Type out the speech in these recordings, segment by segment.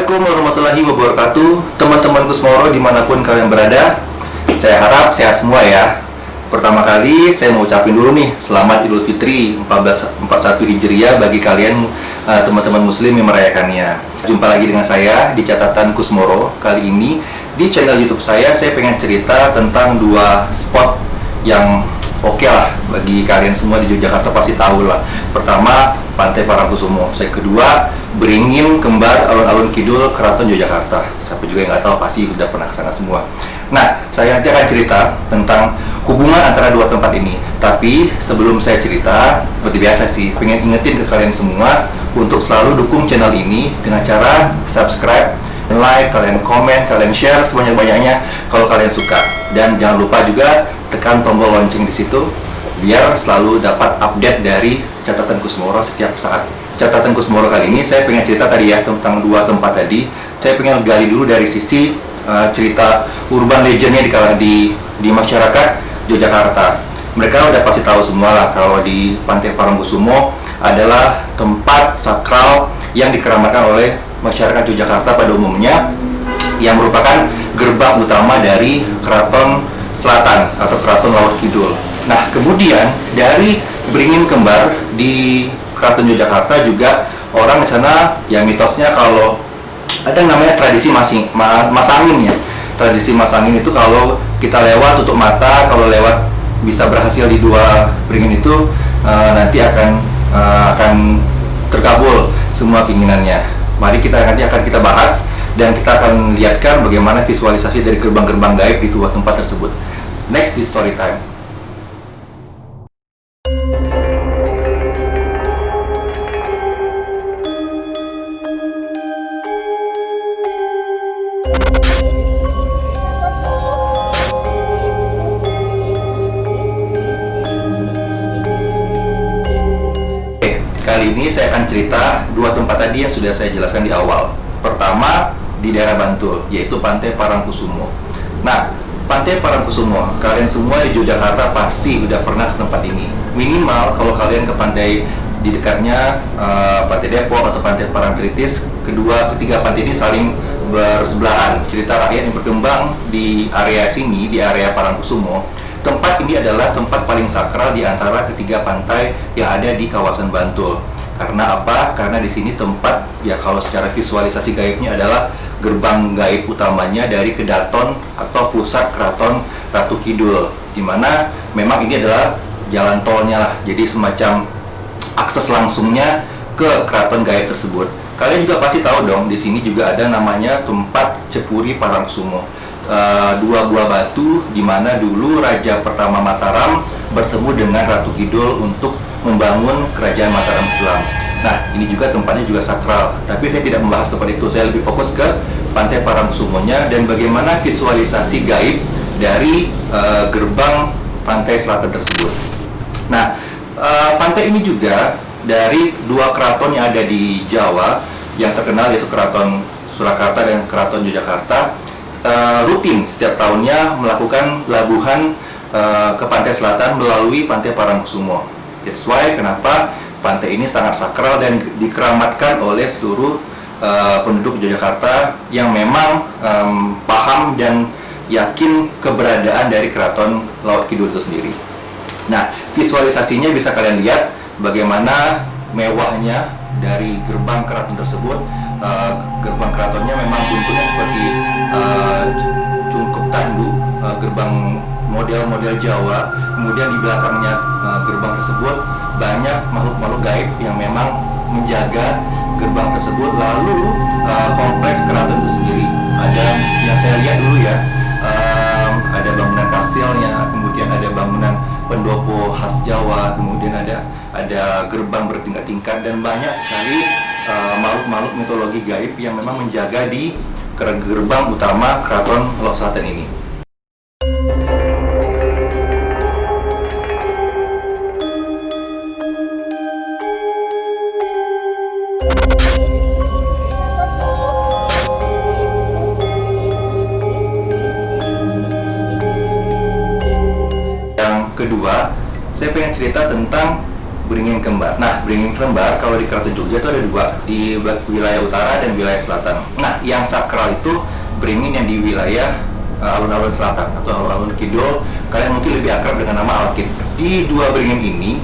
Assalamualaikum warahmatullahi wabarakatuh. Teman-teman Kusmoro dimanapun kalian berada, saya harap sehat semua ya. Pertama kali saya mau ucapin dulu nih selamat Idul Fitri 1441 Hijriah bagi kalian teman-teman muslim yang merayakannya. Jumpa lagi dengan saya di catatan Kusmoro. Kali ini di channel YouTube saya pengen cerita tentang dua spot yang oke lah bagi kalian semua di Yogyakarta, pasti tahu lah. Pertama, Pantai Parangkusumo. Saya kedua, Beringin Kembar Alun-Alun Kidul Keraton Yogyakarta. Siapa juga yang nggak tahu pasti udah pernah kesana semua. Nah, saya nanti akan cerita tentang hubungan antara dua tempat ini. Tapi sebelum saya cerita, seperti biasa sih, pengen ingetin ke kalian semua untuk selalu dukung channel ini dengan cara subscribe, like, kalian komen, kalian share sebanyak-banyaknya kalau kalian suka. Dan jangan lupa juga tekan tombol lonceng di situ biar selalu dapat update dari catatan Kusmoro setiap saat. Catatan Kusmoro kali ini saya pengen cerita tadi ya tentang dua tempat tadi. Saya pengen gali dulu dari sisi cerita urban legendnya di masyarakat Yogyakarta. Mereka udah pasti tahu semua lah kalau di Pantai Parangkusumo adalah tempat sakral yang dikeramatkan oleh masyarakat Yogyakarta pada umumnya, yang merupakan gerbang utama dari Keraton Selatan atau Keraton Laut Kidul. Nah, kemudian dari Beringin Kembar di Keraton Yogyakarta juga orang di sana ya mitosnya kalau ada namanya tradisi masangin ya. Tradisi masangin itu kalau kita lewat tutup mata, kalau lewat bisa berhasil di dua Beringin itu nanti akan terkabul semua keinginannya. Mari nanti akan kita bahas dan kita akan lihatkan bagaimana visualisasi dari gerbang-gerbang gaib di dua tempat tersebut. Next di story time. Kali ini saya akan cerita dua tempat tadi yang sudah saya jelaskan di awal. Pertama, di daerah Bantul, yaitu Pantai Parangkusumo. Nah, Pantai Parangkusumo, kalian semua di Yogyakarta pasti udah pernah ke tempat ini. Minimal kalau kalian ke pantai di dekatnya Pantai Depok atau Pantai Parangtritis, ketiga pantai ini saling bersebelahan. Cerita rakyat yang berkembang di area sini, di area Parangkusumo. Tempat ini adalah tempat paling sakral di antara ketiga pantai yang ada di kawasan Bantul. Karena apa? Karena di sini tempat ya kalau secara visualisasi gaibnya adalah gerbang gaib utamanya dari Kedaton atau pusat Keraton Ratu Kidul, di mana memang ini adalah jalan tolnya lah. Jadi semacam akses langsungnya ke keraton gaib tersebut. Kalian juga pasti tahu dong, di sini juga ada namanya tempat Cepuri Parangkusumo. Dua buah batu di mana dulu Raja pertama Mataram bertemu dengan Ratu Kidul untuk membangun kerajaan Mataram Islam. Nah, ini juga tempatnya juga sakral. Tapi saya tidak membahas tempat itu. Saya lebih fokus ke Pantai Parangkusumonya dan bagaimana visualisasi gaib dari gerbang pantai selatan tersebut. Nah, pantai ini juga dari dua keraton yang ada di Jawa yang terkenal, yaitu Keraton Surakarta dan Keraton Yogyakarta. Rutin setiap tahunnya melakukan labuhan ke pantai selatan melalui Pantai Parangkusumo. That's why kenapa pantai ini sangat sakral dan dikeramatkan oleh seluruh penduduk Yogyakarta yang memang paham dan yakin keberadaan dari Keraton Laut Kidul itu sendiri. Nah, visualisasinya bisa kalian lihat bagaimana mewahnya dari gerbang keraton tersebut. Gerbang keratonnya memang bentuknya seperti cungkup tandu, gerbang model-model Jawa. Kemudian di belakangnya gerbang tersebut banyak makhluk-makhluk gaib yang memang menjaga gerbang tersebut. Lalu kompleks keraton itu sendiri ada yang saya lihat dulu ya, ada bangunan kastilnya, kemudian ada bangunan pendopo khas Jawa, kemudian ada gerbang bertingkat-tingkat dan banyak sekali makhluk-makhluk mitologi gaib yang memang menjaga di gerbang utama Keraton Laut Selatan ini. Yang kedua, saya pengen cerita tentang Beringin Kembar. Nah, Beringin Kembar kalau di Keraton Jogja itu ada dua, di wilayah utara dan wilayah selatan. Nah, yang sakral itu beringin yang di wilayah alun-alun selatan atau alun-alun kidul. Kalian mungkin lebih akrab dengan nama Alkit. Di dua beringin ini,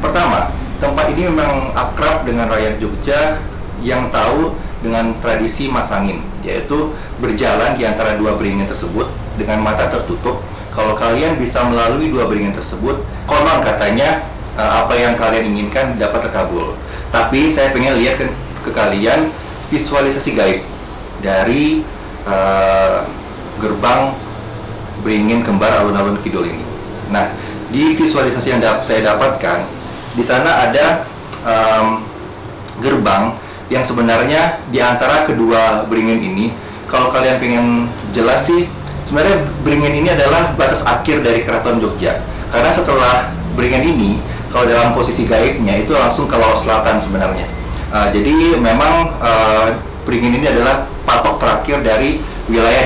pertama, tempat ini memang akrab dengan rakyat Jogja yang tahu dengan tradisi masangin, yaitu berjalan di antara dua beringin tersebut dengan mata tertutup. Kalau kalian bisa melalui dua beringin tersebut, konon katanya apa yang kalian inginkan dapat terkabul. Tapi saya pengen lihat ke kalian visualisasi gaib dari gerbang Beringin Kembar alun-alun kidul ini. Nah, di visualisasi yang saya dapatkan, di sana ada gerbang yang sebenarnya di antara kedua beringin ini, kalau kalian pengen jelas sih, sebenarnya beringin ini adalah batas akhir dari Keraton Jogja. Karena setelah beringin ini, kalau dalam posisi gaibnya itu langsung ke laut selatan sebenarnya. Jadi memang beringin ini adalah patok terakhir dari wilayah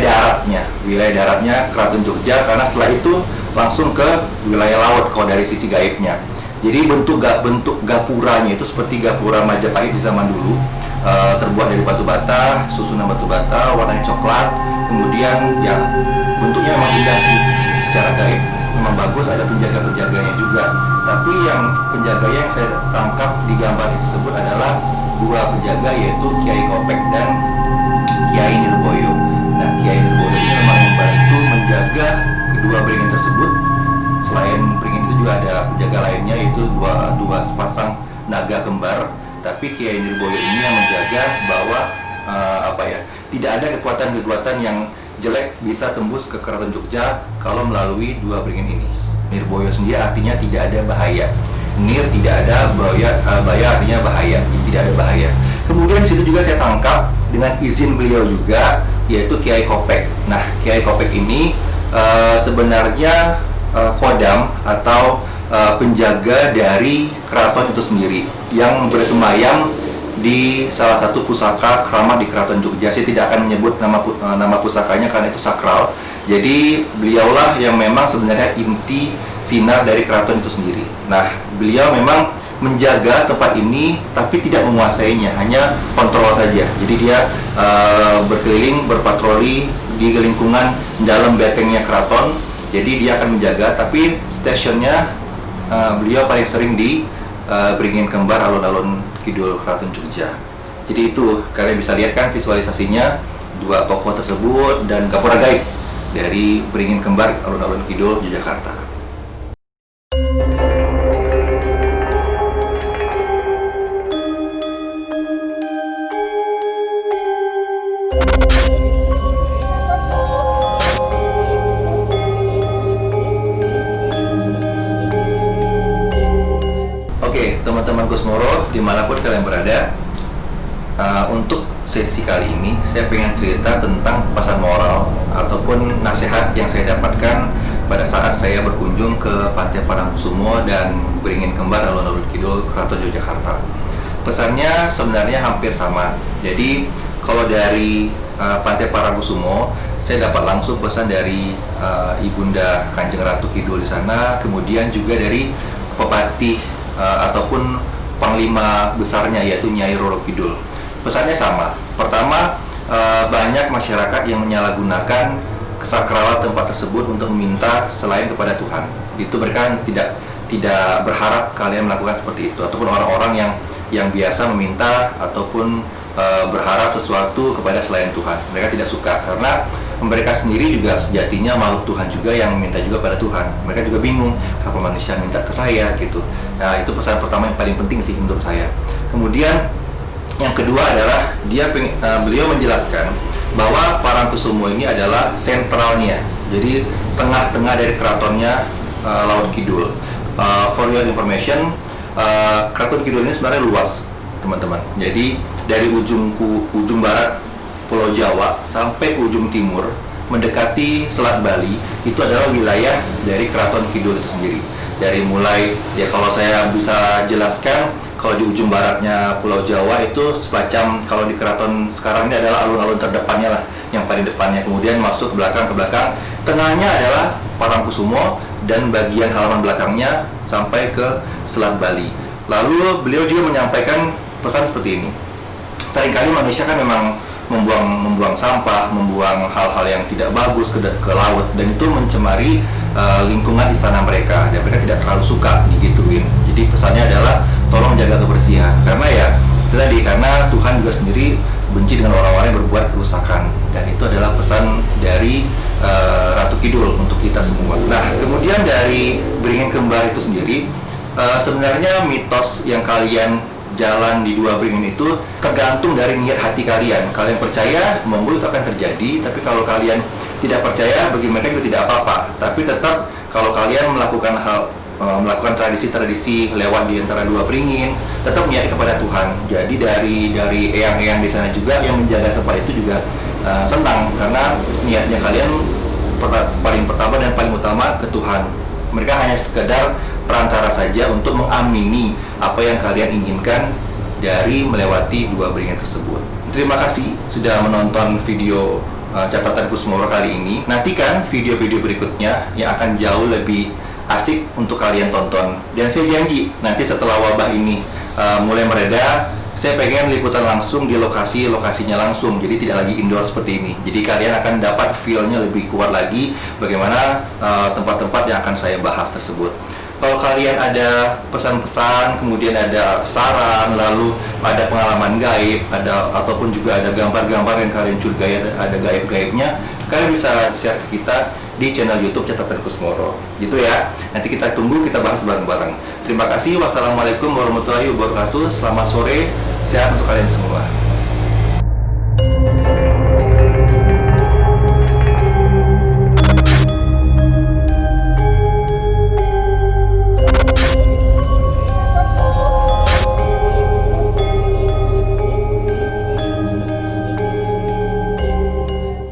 daratnya Keraton Jogja, karena setelah itu langsung ke wilayah laut kalau dari sisi gaibnya. Jadi bentuk gapuranya itu seperti gapura Majapahit di zaman dulu, terbuat dari batu bata, susunan batu bata, warnanya coklat, kemudian ya bentuknya memang indah sih secara gaib, memang bagus, ada penjaga-penjaganya juga. Tapi yang penjaga yang saya tangkap di gambar tersebut adalah dua penjaga, yaitu Kiai Kopek dan Kiai Nirboyo. Nah, Kiai Nirboyo ini memang membantu menjaga kedua beringin tersebut. Selain beringin itu juga ada penjaga lainnya, yaitu dua sepasang naga kembar. Tapi Kiai Nirboyo ini yang menjaga bahwa tidak ada kekuatan-kekuatan yang jelek bisa tembus ke Keraton Jogja kalau melalui dua beringin ini. Nirboyo sendiri artinya tidak ada bahaya. Nir tidak ada, baya artinya bahaya, tidak ada bahaya. Kemudian di situ juga saya tangkap dengan izin beliau juga, yaitu Kiai Kopek. Nah, Kiai Kopek ini sebenarnya kodam atau penjaga dari keraton itu sendiri yang bersemayam di salah satu pusaka keramat di Keraton Jogja. Saya tidak akan menyebut nama pusakanya karena itu sakral. Jadi beliaulah yang memang sebenarnya inti sinar dari keraton itu sendiri. Nah, beliau memang menjaga tempat ini tapi tidak menguasainya, hanya kontrol saja. Jadi dia berkeliling, berpatroli di lingkungan dalam betengnya keraton. Jadi dia akan menjaga, tapi stasiunnya beliau paling sering di Beringin Kembar alun-alun kidul Keraton Jogja. Jadi itu kalian bisa lihat kan visualisasinya dua tokoh tersebut dan gapura gaib dari Beringin Kembar alun-alun kidul Yogyakarta. Oke, teman-teman Kusmoro dimanapun kalian berada, untuk sesi kali ini saya pengen cerita tentang pesan moral ataupun nasihat yang saya dapatkan pada saat saya berkunjung ke Pantai Parangkusumo dan Beringin Kembar alun-alun kidul Keraton Yogyakarta. Pesannya sebenarnya hampir sama. Jadi kalau dari Pantai Parangkusumo saya dapat langsung pesan dari Ibunda Kanjeng Ratu Kidul di sana, kemudian juga dari Pepatih ataupun Panglima besarnya, yaitu Nyai Roro Kidul. Pesannya sama. Pertama, banyak masyarakat yang menyalahgunakan kesakralan tempat tersebut untuk meminta selain kepada Tuhan. Itu mereka tidak berharap kalian melakukan seperti itu, ataupun orang-orang yang biasa meminta ataupun berharap sesuatu kepada selain Tuhan. Mereka tidak suka karena mereka sendiri juga sejatinya makhluk Tuhan juga yang meminta juga pada Tuhan. Mereka juga bingung, kenapa manusia minta ke saya gitu. Nah, itu pesan pertama yang paling penting sih menurut saya. Kemudian yang kedua adalah beliau menjelaskan bahwa Parangkusumo ini adalah sentralnya. Jadi tengah-tengah dari keratonnya Laut Kidul. For your information, Keraton Kidul ini sebenarnya luas, teman-teman. Jadi dari ujung barat Pulau Jawa sampai ke ujung timur mendekati Selat Bali itu adalah wilayah dari Keraton Kidul itu sendiri. Dari mulai, ya kalau saya bisa jelaskan, kalau di ujung baratnya Pulau Jawa itu semacam, kalau di keraton sekarang ini adalah alun-alun terdepannya lah, yang paling depannya. Kemudian masuk ke belakang, tengahnya adalah Parangkusumo, dan bagian halaman belakangnya sampai ke Selat Bali. Lalu beliau juga menyampaikan pesan seperti ini. Seringkali manusia kan memang membuang sampah, membuang hal-hal yang tidak bagus ke laut, dan itu mencemari lingkungan istana mereka, dan mereka tidak terlalu suka digituin. Jadi pesannya adalah tolong jaga kebersihan, karena ya itu tadi, karena Tuhan juga sendiri benci dengan orang-orang yang berbuat kerusakan, dan itu adalah pesan dari Ratu Kidul untuk kita semua. Nah, kemudian dari beringin kembar itu sendiri, sebenarnya mitos yang kalian jalan di dua beringin itu tergantung dari niat hati kalian. Kalian percaya, monggo itu akan terjadi. Tapi kalau kalian tidak percaya, bagi mereka itu tidak apa-apa. Tapi tetap kalau kalian melakukan tradisi-tradisi lewat di antara dua beringin, tetap niat kepada Tuhan. Jadi dari eyang-eyang di sana juga yang menjaga tempat itu juga senang, karena niatnya kalian paling pertama dan paling utama ke Tuhan. Mereka hanya sekedar perantara saja untuk mengamini apa yang kalian inginkan dari melewati dua beringin tersebut. Terima kasih sudah menonton video catatan Kusmoro kali ini. Nantikan video-video berikutnya yang akan jauh lebih asik untuk kalian tonton. Dan saya janji nanti setelah wabah ini mulai mereda, saya pengen liputan langsung di lokasinya langsung, jadi tidak lagi indoor seperti ini. Jadi kalian akan dapat feel-nya lebih kuat lagi bagaimana tempat-tempat yang akan saya bahas tersebut. Kalau kalian ada pesan-pesan, kemudian ada saran, lalu ada pengalaman gaib, ataupun juga ada gambar-gambar yang kalian curigai ada gaib-gaibnya, kalian bisa share ke kita di channel YouTube Catatan Kusmoro. Gitu ya. Nanti kita tunggu, kita bahas bareng-bareng. Terima kasih. Wassalamualaikum warahmatullahi wabarakatuh. Selamat sore, sehat untuk kalian semua.